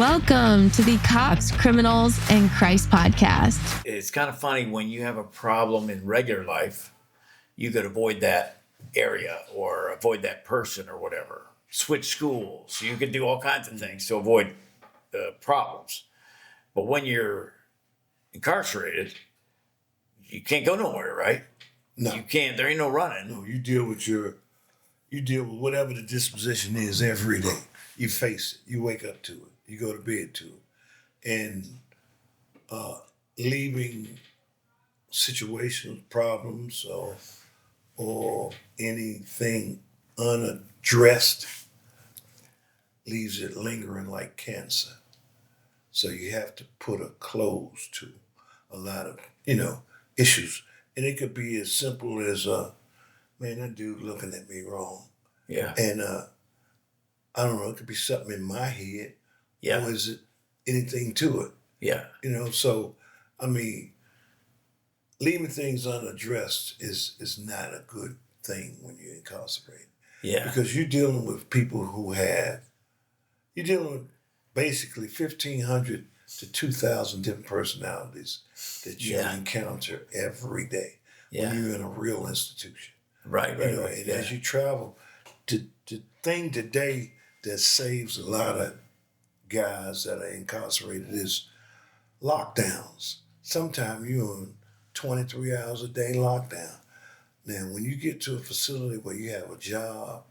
Welcome to the Cops, Criminals, and Christ podcast. It's kind of funny when you have a problem in regular life, you could avoid that area or avoid that person or whatever. Switch schools. You could do all kinds of things to avoid problems. But when you're incarcerated, you can't go nowhere, right? No. You can't. There ain't no running. No, you deal with whatever the disposition is every day. You face it. You wake up to it. You go to bed to it. And leaving situations, problems, or anything unaddressed leaves it lingering like cancer. So you have to put a close to a lot of, issues. And it could be as simple as, man, that dude looking at me wrong. Yeah. And I don't know, it could be something in my head. Yeah. Or is it anything to it? Yeah. So, I mean, leaving things unaddressed is not a good thing when you're incarcerated. Yeah. Because you're dealing with people you're dealing with basically 1,500 to 2,000 different personalities that you encounter every day when you're in a real institution. Right. And as you travel, the thing today that saves a lot of guys that are incarcerated is lockdowns. Sometimes you're on 23 hours a day lockdown. Now, when you get to a facility where you have a job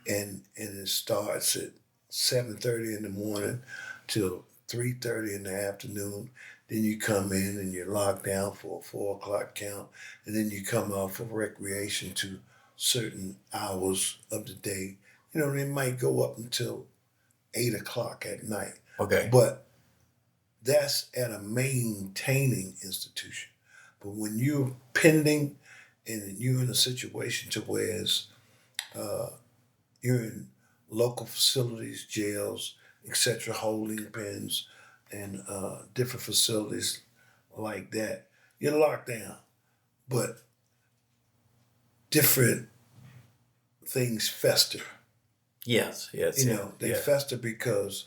and it starts at 7:30 in the morning till 3:30 in the afternoon, then you come in and you're locked down for a 4 o'clock count, and then you come out for recreation to certain hours of the day. They might go up until 8 o'clock at night. Okay. But that's at a maintaining institution. But when you're pending and you're in a situation to where you're in local facilities, jails, etc., holding pens, and different facilities like that, you're locked down. But different things fester. Yes. They fester because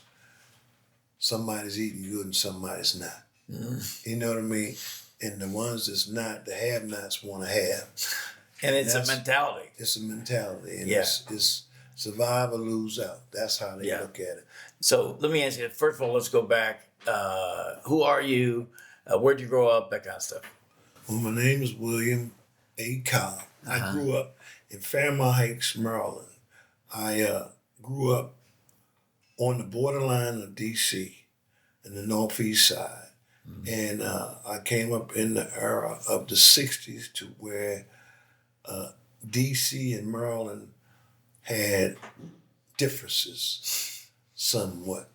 somebody's eating good and somebody's not. Mm. You know what I mean? And the ones that's not, the have-nots want to have. And it's a mentality. It's a mentality. And it's survive or lose out. That's how they look at it. So let me ask you, first of all, let's go back. Who are you? Where'd you grow up? That kind of stuff. Well, my name is William A. Cobb. I grew up in Fairmont Heights, Maryland. I grew up on the borderline of D.C. in the northeast side. Mm-hmm. And I came up in the era of the 60s to where D.C. and Maryland had differences somewhat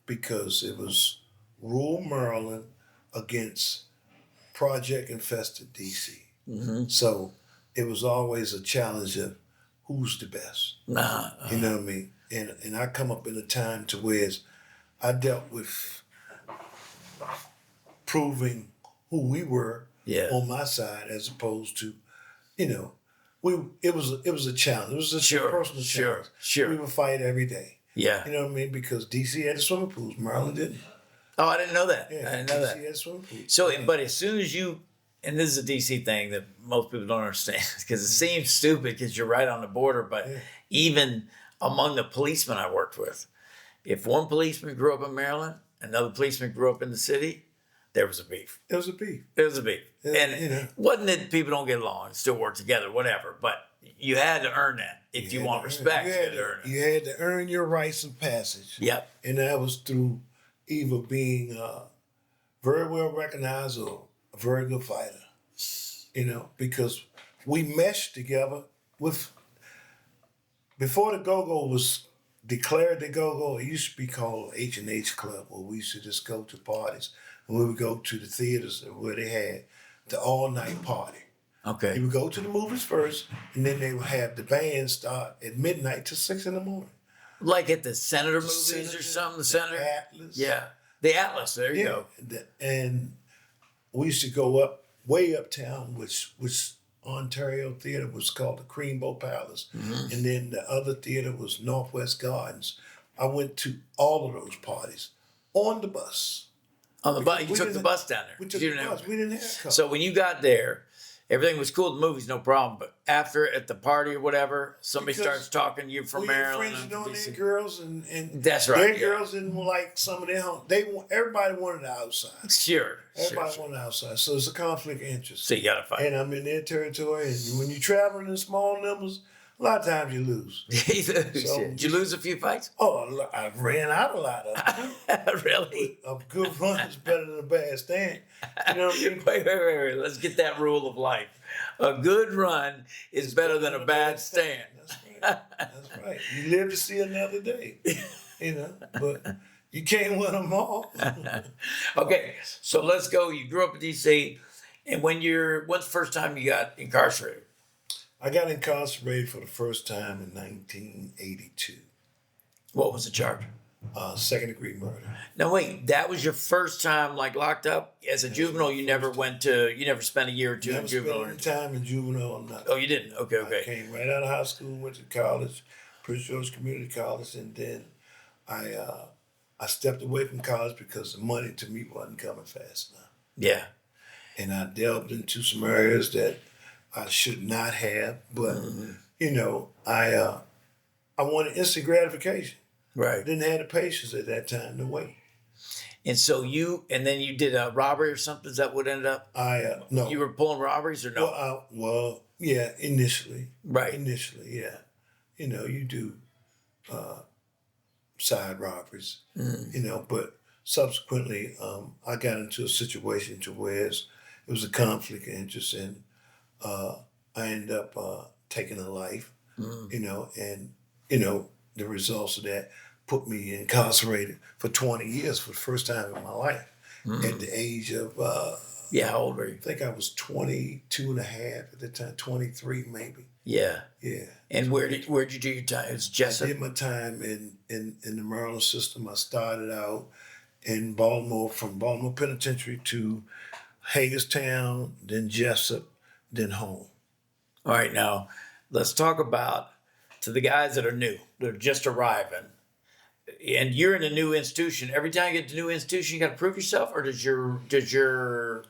because it was rural Maryland against project-infested D.C. Mm-hmm. So it was always a challenge of who's the best. You know what I mean? And I come up in a time to where I dealt with proving who we were on my side as opposed to, it was a challenge. It was a personal challenge. Sure. We would fight every day. Yeah. You know what I mean? Because D.C. had the swimming pools. Maryland didn't. Oh, I didn't know that. Yeah, I didn't know D.C. that. had swimming pools. So, but as soon as and this is a D.C. thing that most people don't understand because it seems stupid because you're right on the border, but even among the policemen I worked with, if one policeman grew up in Maryland, another policeman grew up in the city, there was a beef. It was a beef. And wasn't that people don't get along and still work together, whatever, but you had to earn that. If you want respect, you had to earn it. You had to earn your rites of passage. Yep. And that was through either being very well recognized or a very good fighter. Because we meshed together with, before the Go-Go was declared the Go-Go, it used to be called H&H Club, where we used to just go to parties. And we would go to the theaters where they had the all-night party. Okay. You would go to the movies first, and then they would have the band start at midnight till 6 a.m. Like at the Senator movies or something? The Senator? Atlas. Yeah. The Atlas, there you go. And we used to go up, way uptown, which Ontario Theater was called the Creambow Palace. Mm-hmm. And then the other theater was Northwest Gardens. I went to all of those parties on the bus. On the bus, you We took the didn't- bus down there. We took You the didn't bus. have- We didn't have a car. So when you got there, everything was cool. The movies, no problem. But after at the party or whatever, somebody Because starts talking to you from Well, your Maryland. friends and knowing DC. their girls and That's right, Their yeah. girls didn't like some of their home. Everybody wanted the outside. Sure. Everybody wanted the outside. So it's a conflict of interest. So you got to fight. And I'm in their territory, and when you travel in small numbers, a lot of times you lose. Did you lose a few fights? Oh, I ran out a lot of them. Really? A good run is better than a bad stand. You know what I mean? Wait. Let's get that rule of life. A good run is better than a bad stand. That's right. You live to see another day. You know, but you can't win them all. Okay, so let's go. You grew up in DC, and when's the first time you got incarcerated? I got incarcerated for the first time in 1982. What was the charge? Second degree murder. Now wait, that was your first time like locked up as a juvenile. You never spent a year or two Never in spent juvenile. any time in juvenile or nothing. Oh, you didn't? I Okay. came right out of high school, went to college, Prince George Community College, and then I stepped away from college because the money to me wasn't coming fast enough. Yeah. And I delved into some areas that I should not have, but you know, I wanted instant gratification. Right. Didn't have the patience at that time to wait. And so you did a robbery or something. Is that what ended up? No. You were pulling robberies or no? Well, yeah, initially. Right. Initially, yeah. You know, you do side robberies, you know, but subsequently I got into a situation to where it was a conflict of interest, and I ended up taking a life, you know, and, you know, the results of that put me incarcerated for 20 years for the first time in my life at the age of, Yeah, how old were you? I think I was 22 and a half at the time, 23 maybe. Yeah. Yeah. And where'd you do your time? It was I Jessup? did my time in the Maryland system. I started out in Baltimore, from Baltimore Penitentiary to Hagerstown, then Jessup, then home. All right, now let's talk about to the guys that are new, that are just arriving, and you're in a new institution. Every time you get to a new institution, you got to prove yourself, or does your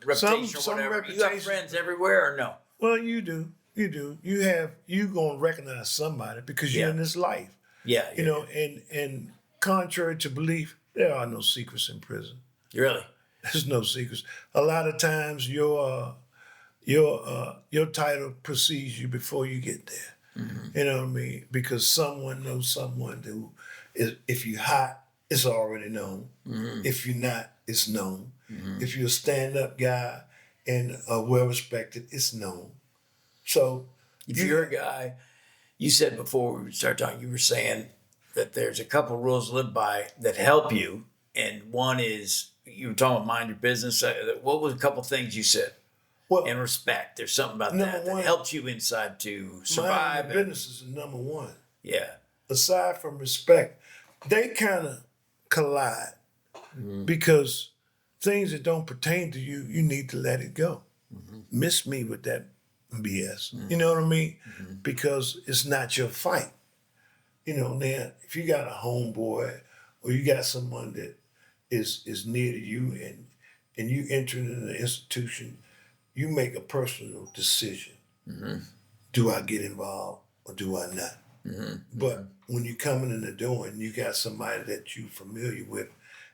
reputation Some or whatever? You got reputation- friends everywhere, or no? Well, you do. You gonna recognize somebody because you're Yeah. in this life. Yeah, You know, and contrary to belief, there are no secrets in prison. really. There's no secrets. A lot of times your title precedes you before you get there. You know what I mean? Because someone knows someone who is, if you're hot, it's already known. If you're not, it's known. If you're a stand-up guy and well respected, it's known. So If you're a guy, you said before we started talking, you were saying that there's a couple rules to live by that help you, and one is you were talking about mind your business. What was a couple things you said? well, And respect. There's something about Number that one, helps you inside to mind survive. your business is number one. Yeah. Aside from respect, they kind of collide because things that don't pertain to you, you need to let it go. Miss me with that BS. You know what I mean? Because it's not your fight. You know, now if you got a homeboy or you got someone that is near to you and you enter into the institution, you make a personal decision. Do I get involved or do I not? But when you're coming in the door and you got somebody that you're familiar with,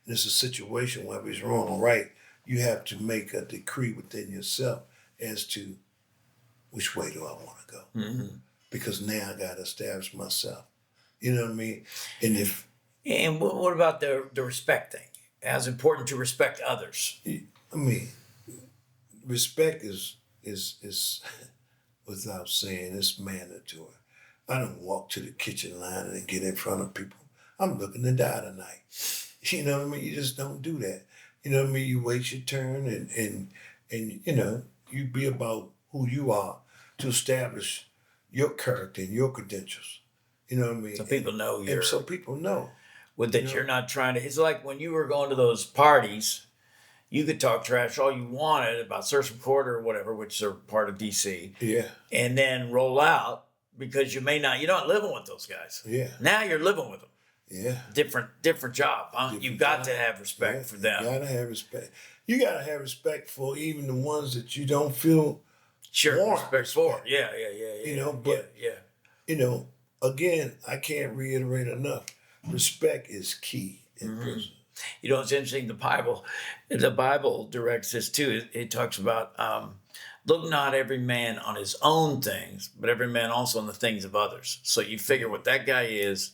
and it's a situation, whether it's wrong or right, you have to make a decree within yourself as to which way do I want to go. Because now I got to establish myself. You know what I mean? And if And what about the respect thing? As important to respect others. I mean, respect is without saying, it's mandatory. I don't walk to the kitchen line and get in front of people. I'm looking to die tonight. You know what I mean? You just don't do that. You know what I mean? You wait your turn and you know, you be about who you are to establish your character and your credentials. You know what I mean? So people know And you're so people know. you're not trying to. It's like when you were going to those parties, you could talk trash all you wanted about Surf Court or whatever, which are part of DC, Yeah. and then roll out because you're not living with those guys. Yeah. Now you're living with them. Yeah. Different job. Huh? Different You've got job. to have respect for them. You gotta have respect. You gotta have respect for even the ones that you don't feel Sure, want respect for. Yeah, yeah, yeah, yeah. You know, but yeah. you know, again, I can't reiterate enough. Respect is key in prison. You know, it's interesting. The Bible directs this too. It talks about look not every man on his own things, but every man also on the things of others. So you figure what that guy is.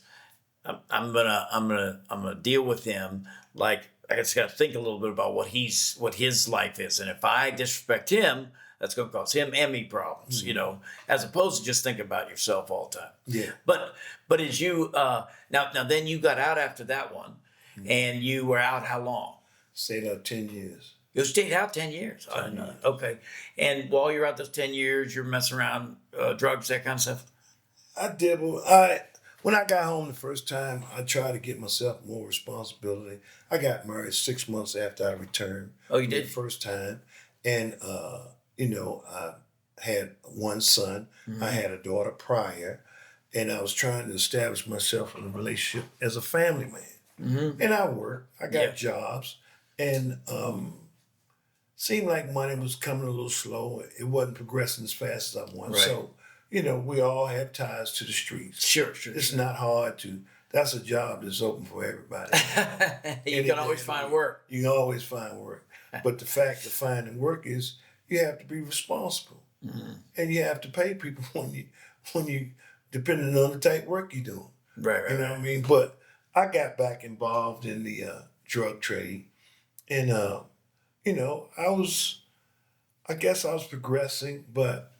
I'm gonna deal with him like I just got to think a little bit about what his life is, and if I disrespect him, that's gonna cause him and me problems. You know, as opposed to just think about yourself all the time. Yeah. But as you now then you got out after that one, and you were out how long? Stayed up 10 years. You stayed out 10 years. I didn't know that. Okay, and while you're out those 10 years, you're messing around drugs, that kind of stuff. I dibble. When I got home the first time, I tried to get myself more responsibility. I got married 6 months after I returned. Oh, you did? The first time. And, you know, I had one son. I had a daughter prior. And I was trying to establish myself in a relationship as a family man. And I worked. I got jobs. And seemed like money was coming a little slow. It wasn't progressing as fast as I wanted. Right. So, you know, we all have ties to the streets. Sure. It's not hard to. That's a job that's open for everybody. You can always find work. You can always find work. But the fact of finding work is you have to be responsible, and you have to pay people when you depending on the type of work you're doing. Right. You know what I mean? But I got back involved in the drug trade, and you know, I guess I was progressing, but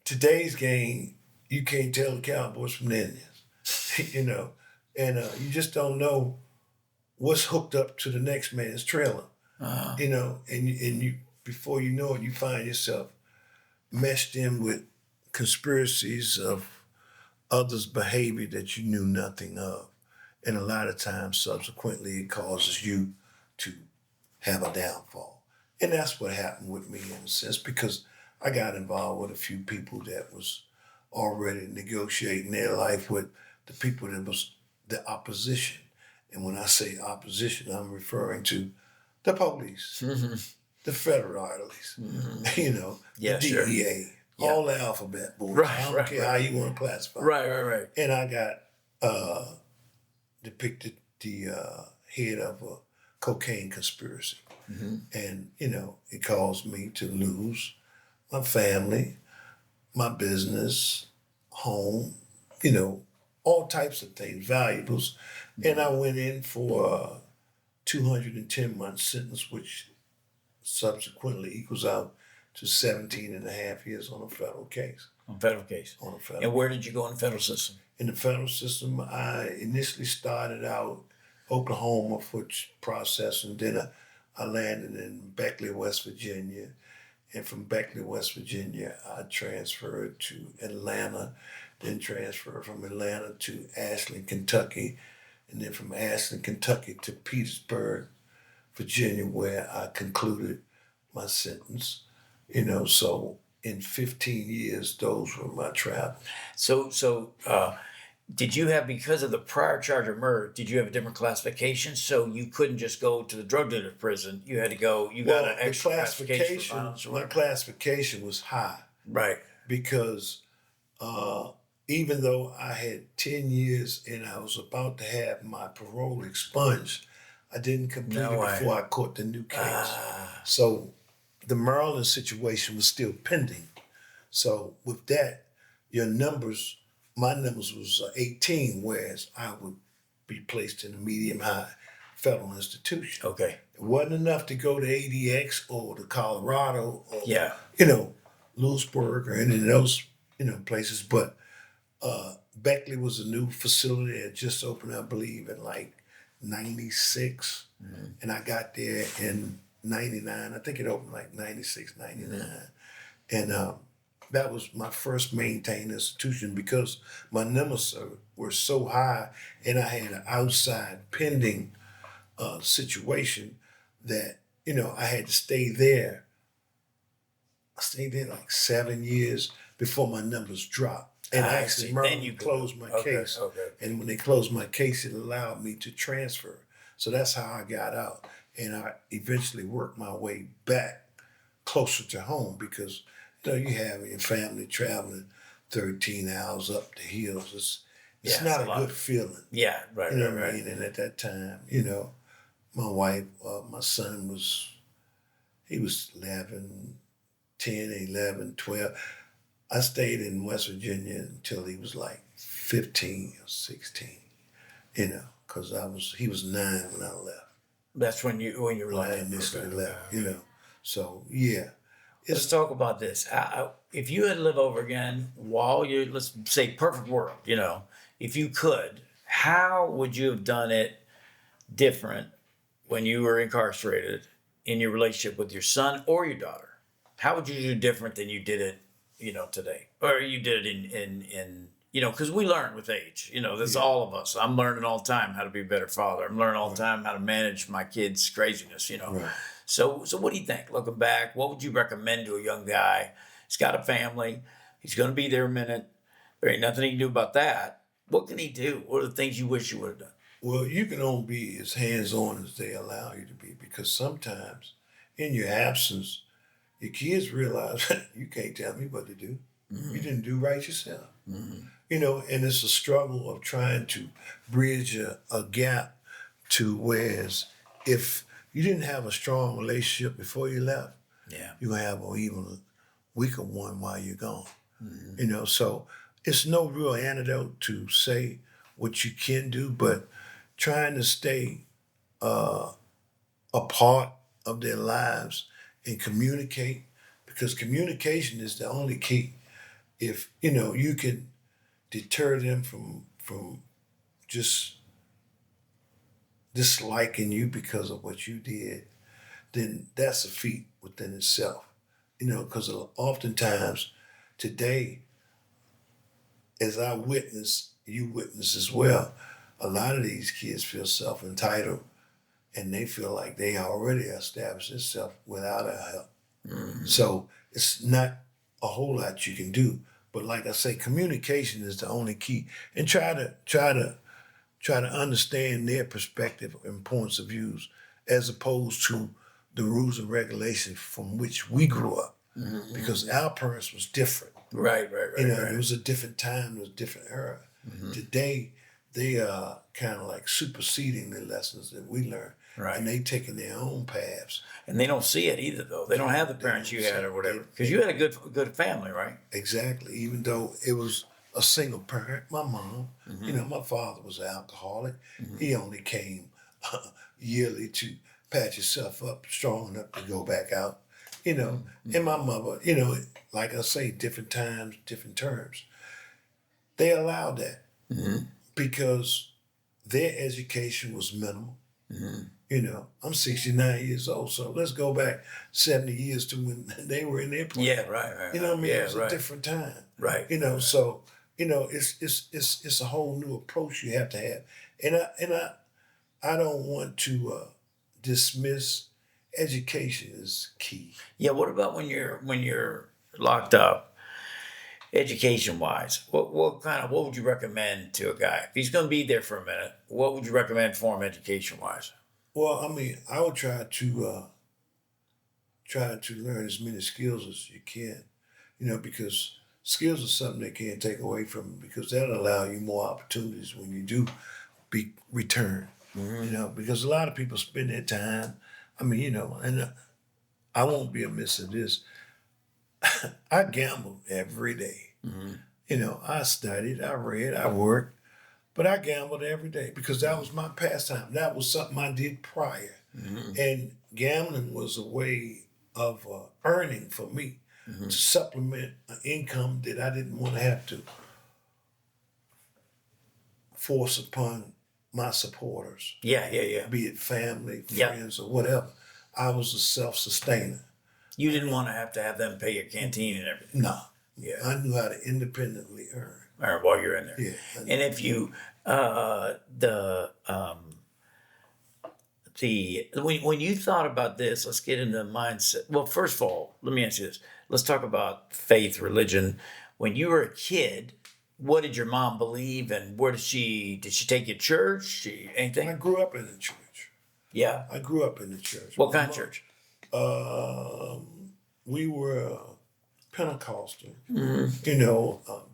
today's game, you can't tell the Cowboys from the Indians, you know, and you just don't know what's hooked up to the next man's trailer, you know, and you before you know it, you find yourself meshed in with conspiracies of others' behavior that you knew nothing of, and a lot of times, subsequently, it causes you to have a downfall, and that's what happened with me in a sense because I got involved with a few people that was already negotiating their life with the people that was the opposition. And when I say opposition, I'm referring to the police, the federalists, you know, the DEA, all the alphabet boys. I don't care how you want to classify. Right. And I got depicted the head of a cocaine conspiracy. And, you know, it caused me to lose my family, my business, home, you know, all types of things, valuables. And I went in for a 210-month sentence, which subsequently equals out to 17 and a half years on a federal case. On federal case. On a federal And where did you go in the federal system? In the federal system, I initially started out Oklahoma for processing. Then I landed in Beckley, West Virginia. And from Beckley, West Virginia, I transferred to Atlanta, then transferred from Atlanta to Ashland, Kentucky, and then from Ashland, Kentucky to Petersburg, Virginia, where I concluded my sentence. You know, so in 15 years, those were my travels. So did you have, because of the prior charge of murder, did you have a different classification? So you couldn't just go to the drug dealer prison. You had to go, got an extra classification for violence or my whatever. classification was high. Right. Because even though I had 10 years and I was about to have my parole expunged, I didn't complete it before I caught the new case. So the Maryland situation was still pending. So with that, my numbers was 18, whereas I would be placed in a medium-high federal institution. Okay. It wasn't enough to go to ADX or to Colorado or, Yeah. you know, Lewisburg or any of those, you know, places. But Beckley was a new facility that just opened, I believe, in like 96. And I got there in 99. I think it opened like 96, 99. And that was my first maintained institution because my numbers were so high and I had an outside pending situation that, you know, I had to stay there. I stayed there like 7 years before my numbers dropped. And I actually, see. Merlin Then you closed my okay, case. okay. And when they closed my case, it allowed me to transfer. So that's how I got out. And I eventually worked my way back closer to home because you have your family traveling 13 hours up the hills. It's Yeah, it's not a a lot. good feeling. Yeah, right, You know right, what I right. mean? And at that time, my wife, my son he was 11, 10, 11, 12. I stayed in West Virginia until he was like 15 or 16, because he was 9 when I left, That's when you were when I like, initially okay, left, okay. So, yeah, Let's it's, talk about this. If you had to live over again while you, let's say, perfect world, if you could, how would you have done it different when you were incarcerated in your relationship with your son or your daughter? How would you do different than you did it, today, or you did it in because we learn with age. That's yeah, all of us. I'm learning all the time how to be a better father. I'm learning all the right, time how to manage my kids' craziness. right. So what do you think? Looking back, what would you recommend to a young guy? He's got a family. He's going to be there a minute. There ain't nothing he can do about that. What can he do? What are the things you wish you would have done? Well, you can only be as hands-on as they allow you to be because sometimes in your absence, your kids realize you can't tell me what to do. You didn't do right yourself. And it's a struggle of trying to bridge a gap to whereas if you didn't have a strong relationship before you left, Yeah. you're gonna have an even weaker one while you're gone. So it's no real antidote to say what you can do, but trying to stay a part of their lives and communicate because communication is the only key. If you can deter them from just disliking you because of what you did, then that's a feat within itself. Because oftentimes today, as I witness, you witness as well, a lot of these kids feel self entitled and they feel like they already established themselves without our help. So it's not a whole lot you can do. But like I say, communication is the only key. And try to understand their perspective and points of views as opposed to the rules and regulations from which we grew up. Because our parents was different. Right, right, right, It right. was a different time, it was a different era. Today, they are kind of like superseding the lessons that we learned. Right. And they taking their own paths. And they don't see it either, though. They don't have the parents you had or whatever. Because you had a good family, right? Exactly. Even though it was a single parent, my mom, my father was an alcoholic. He only came yearly to patch himself up strong enough to go back out. And my mother, like I say, different times, different terms. They allowed that because their education was minimal. I'm 69 years old, so let's go back 70 years to when they were in their prime. Yeah, right, right. You know what I mean? Yeah, It was right. a different time. Right. So it's a whole new approach you have to have, and I don't want to dismiss education is key. Yeah, what about when you're locked up, education wise? What would you recommend to a guy? If he's gonna be there for a minute, what would you recommend for him education wise? Well, I mean, I would try to learn as many skills as you can, because skills are something they can't take away from you because that'll allow you more opportunities when you do be return. Because a lot of people spend their time. I mean, and I won't be amiss of this. I gambled every day. I studied, I read, I worked, but I gambled every day because that was my pastime. That was something I did prior. And gambling was a way of earning for me to supplement an income that I didn't want to have to force upon my supporters, Yeah, yeah, yeah. be it family, Yeah. friends, or whatever. I was a self-sustainer. You didn't want to have them pay your canteen and everything. No, Yeah. I knew how to independently earn. All right, while you're in there. Yeah, And if you when you thought about this, let's get into the mindset. Well, first of all, let me ask you this. Let's talk about faith, religion. When you were a kid, what did your mom believe, and where did she take you to church? Anything? I grew up in the church. Yeah. I grew up in the church. What kind of church? We were Pentecostal,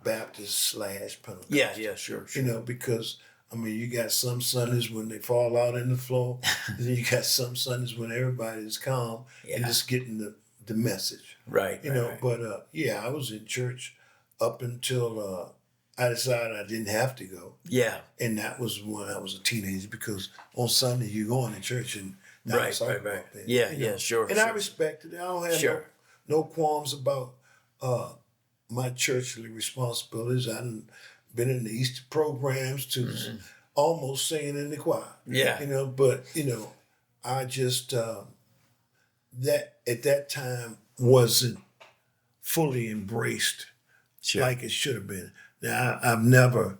Baptist / Pentecostal. Yeah, sure. Because you got some Sundays when they fall out in the floor, and then you got some Sundays when everybody's calm and just getting the message. Right. But I was in church up until I decided I didn't have to go. Yeah. And that was when I was a teenager, because on Sunday you going to church and right. Yeah, sure. And I respected it. I don't have no qualms about my churchly responsibilities. I've been in the Easter programs to almost singing in the choir. Yeah. But I just that at that time wasn't fully embraced like it should have been. Now I've never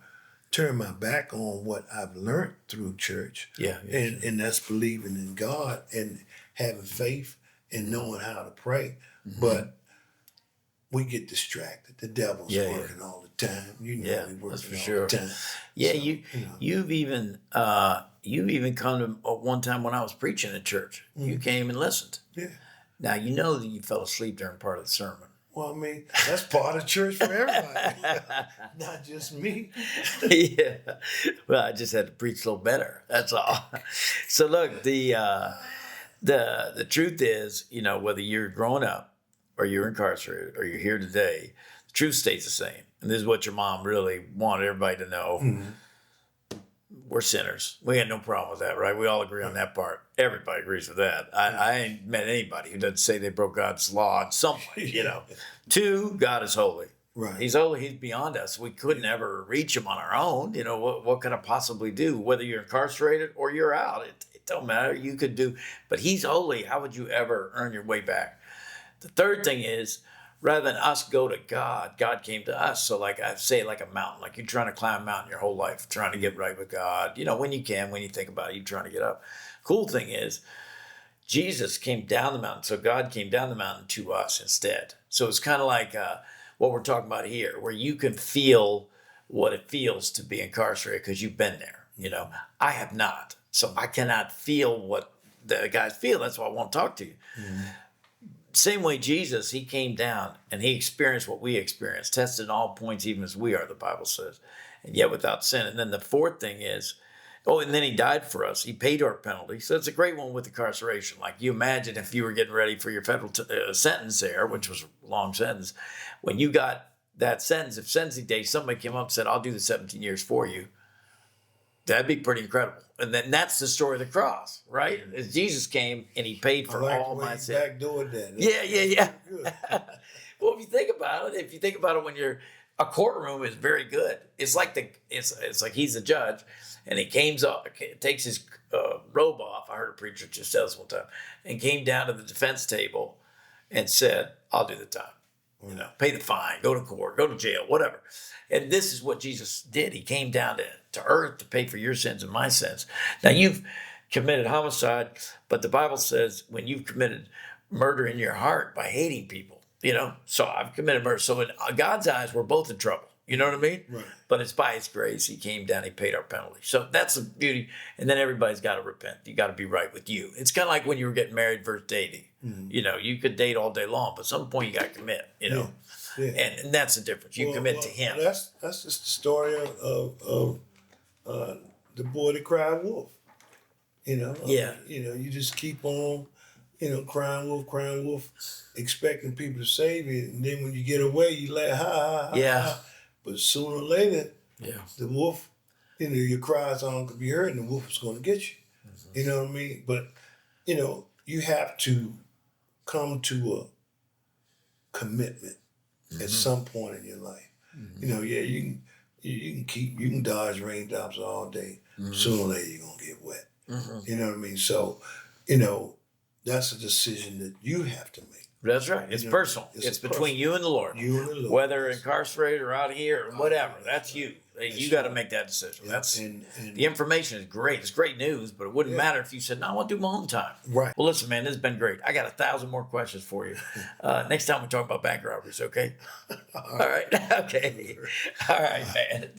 turned my back on what I've learned through church. And that's believing in God and having faith and knowing how to pray. But we get distracted. The devil's working all the time. He's working all the time. Yeah, so, you've even come to one time when I was preaching at church. You came and listened. Yeah. Now you know that you fell asleep during part of the sermon. Well, that's part of church for everybody, not just me. Yeah. Well, I just had to preach a little better. That's all. So look, the truth is, whether you're growing up or you're incarcerated or you're here today, the truth stays the same. And this is what your mom really wanted everybody to know. Mm-hmm. We're sinners. We had no problem with that, right? We all agree on that part. Everybody agrees with that. I ain't met anybody who doesn't say they broke God's law in some way, Two, God is holy. Right. He's holy. He's beyond us. We couldn't ever reach him on our own. What could I possibly do? Whether you're incarcerated or you're out, it don't matter. You could do, but he's holy. How would you ever earn your way back? The third thing is, rather than us go to God, God came to us. So like I say, like a mountain, like you're trying to climb a mountain your whole life, trying to get right with God. When you think about it, you're trying to get up. Cool thing is, Jesus came down the mountain. So God came down the mountain to us instead. So it's kind of like what we're talking about here, where you can feel what it feels to be incarcerated because you've been there. I have not. So I cannot feel what the guys feel. That's why I want to talk to you. Mm-hmm. Same way Jesus, he came down and he experienced what we experienced, tested in all points, even as we are, the Bible says, and yet without sin. And then the fourth thing is, and then he died for us. He paid our penalty. So it's a great one with incarceration. Like you imagine if you were getting ready for your federal sentence there, which was a long sentence, when you got that sentence, if sentencing day, somebody came up and said, I'll do the 17 years for you, that'd be pretty incredible. And then that's the story of the cross, right? As Jesus came and he paid for all my sins. Backdoored that. Yeah. Well, if you think about it, when you're a courtroom is very good. It's like it's like he's the judge, and he takes his robe off. I heard a preacher just tell us one time, and came down to the defense table, and said, "I'll do the time. Pay the fine, go to court, go to jail, whatever." And this is what Jesus did. He came down to earth to pay for your sins and my sins. Now, you've committed homicide, but the Bible says when you've committed murder in your heart by hating people, so I've committed murder. So in God's eyes, we're both in trouble. You know what I mean? Right. But it's by his grace. He came down, he paid our penalty. So that's the beauty. And then everybody's got to repent. You got to be right with you. It's kind of like when you were getting married versus dating. Mm-hmm. You could date all day long, but at some point you got to commit, Yeah. And that's the difference. You commit to him. That's just the story of the boy that cried wolf. You just keep on, crying wolf, expecting people to save you, and then when you get away, you laugh, ha ha ha. Yeah. Ha. But sooner or later, the wolf, your cries aren't going to be heard, and the wolf is going to get you. Mm-hmm. You know what I mean? But you have to come to a commitment at some point in your life. Mm-hmm. You can dodge raindrops all day. Mm-hmm. Sooner or later you're gonna get wet. Mm-hmm. You know what I mean? So, that's a decision that you have to make. That's right. It's personal. It's between you and the Lord. Whether incarcerated or out here or whatever. That's you. You got to make that decision. That's and the information is great. It's great news, but it wouldn't matter if you said, "No, I want to do my own time." Right. Well, listen, man, this has been great. I got 1,000 more questions for you. Next time we talk about bank robberies, okay? All right. Okay. All right, man.